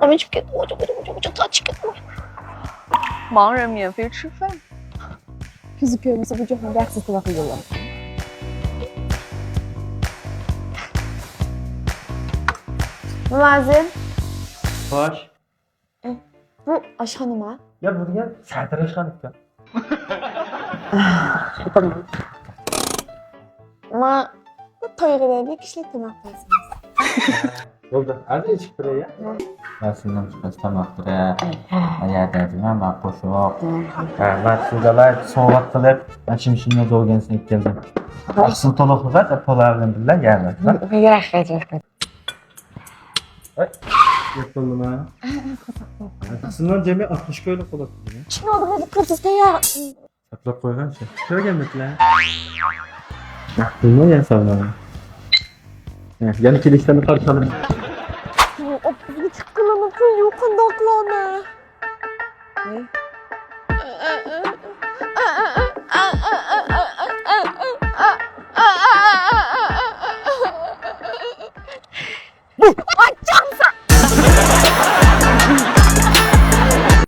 还没去给我就早起给我。盲人免费吃饭。 Kızı görmese bu çok haksız tarafı yollamış. Mülazim, Hoş. bu Ayşe Hanım'a. Ya buraya sartırışkanlık ya. Tamam. Ama bu toyğuda bir kişilik tomak koysanız. Oldu. Hadi içip buraya. Aslında çıkış tamaktır ya. Yerlerdim ben bak koşu yok. Ben şuradalar soğuk kılıp açım şimdi zorgensin ilk geldim. Asıl tolukluğa da polarını bilirler yerler. Yaraq. Yapalım ha. Aslında Cemil 60 köylü kulak. Kim oldu bu kızı ya? Saklap koygan şey. Şöyle gelmekler. Yaptın mı ya sana? Yani kilişlerini tartalım. O kızı çıkılamasın yok kandaklana. Ne? Bu! Ay!